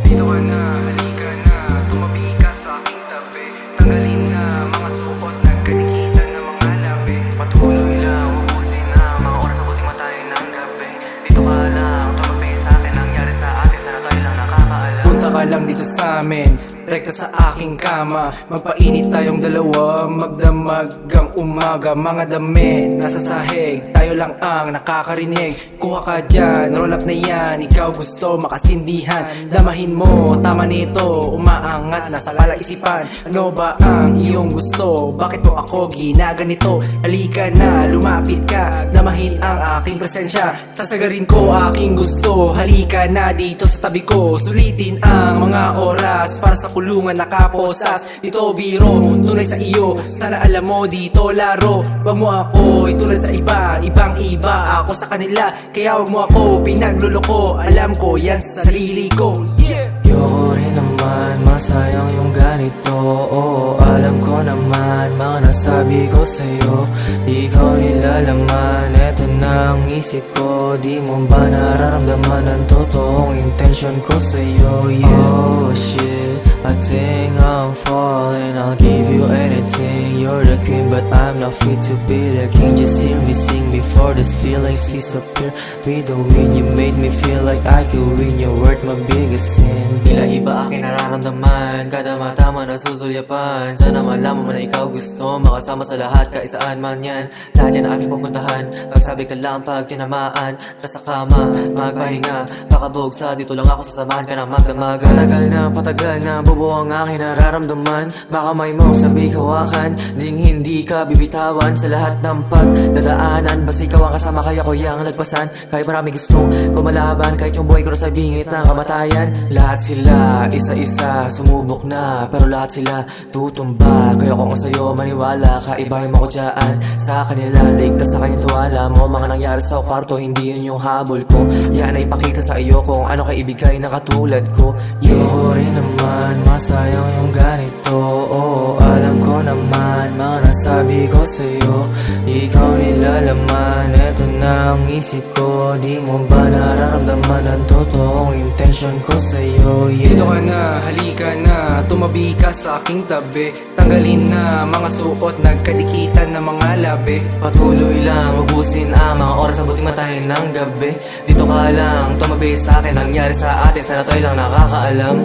Dito ka na, halika na, tumabi ka sa aking tabi. Tanggalin na mga suot, nagkadikitan ng mga labi. Patuloy lang, ubusin na mga oras, abuting matayo ng gabi. Dito ka lang, tumabi sa akin, nangyari sa atin, sana tayo lang nakakaalam. Punta ka lang dito sa amin, rekta sa aking kama. Magpainit tayong dalawa, magdamag ang umaga. Mga damit, nasa sahig, tayo lang ang nakakarinig. Kuha ka dyan, roll up na yan, ikaw gusto makasindihan. Damahin mo, tama nito, umaangat na sa kalaisipan. Ano ba ang iyong gusto? Bakit mo ako ginaganito? Halika na, lumapit ka, damahin ang aking presensya. Sasagarin ko aking gusto, halika na dito sa tabi ko. Sulitin ang mga oras para sa kulungan nakaposas. Dito biro, tunay sa iyo, sana alam mo dito laro. Wag mo ako itulad sa iba, ibang iba ako sa kanila. Kaya wag mo ako pinagluloko, alam ko yan sa sarili ko. Yoko rin naman, masayang yung ganito. Oo, alam ko naman, mga nasabi ko sa'yo, ikaw nilalaman. Eto na ang isip ko, di mo ba nararamdaman ang totoong intention ko sa'yo? Oh shit, I think I'm falling, I'll give you anything. You're the queen but I'm not fit to be the king. Just hear me sing before these feelings disappear. With the wind you made me feel like I could win. You're worth my biggest sin. Tila iba aking nararamdaman, kada mata mo nasusulyapan. Sana malaman mo na ikaw gusto makasama sa lahat, kaisaan man yan. Lahat yan ating pupuntahan, magsabi ka lang pag tinamaan. Nasa kama, magpahinga, pakabugsa, dito lang ako sasamahan ka na magdamagan. Patagal na, bubuo ang aking nararamdaman. Baka may mong sabi kawakan, ding hindi ka bibitawan sa lahat ng pagdadaanan. Basta ikaw ang kasama, kaya ko yang lagpasan. Kahit marami gustong pumalaban, kahit yung buhay ko sa bingit ng kamatayan. Lahat sila, isa-isa, sumubok na, pero lahat sila tutumba. Kaya kung sa'yo maniwala ka, ibahin mo ko dyan. Sa kanila, ligtas sa kanyang tuwala mo. Mga nangyari sa kwarto, hindi yun yung habol ko. Yan ay ipakita sa iyo kung ano kaibigay na katulad ko. Yoko rin naman, masayang yung ganito. Oo, alam ko naman, mga nasabi ko sa'yo, ikaw nilalaman. Eto na ang isip ko, di mo ba nararamdaman ang totoong intention ko sa'yo? Dito ka na, halika na, tumabi ka sa aking tabi. Tanggalin na mga suot, nagkadikitan ng mga labi. Patuloy lang, ubusin ang mga oras, abuting matayo ng gabi. Dito ka lang, tumabi sa akin, nangyari sa atin, sana tayo lang nakakaalam.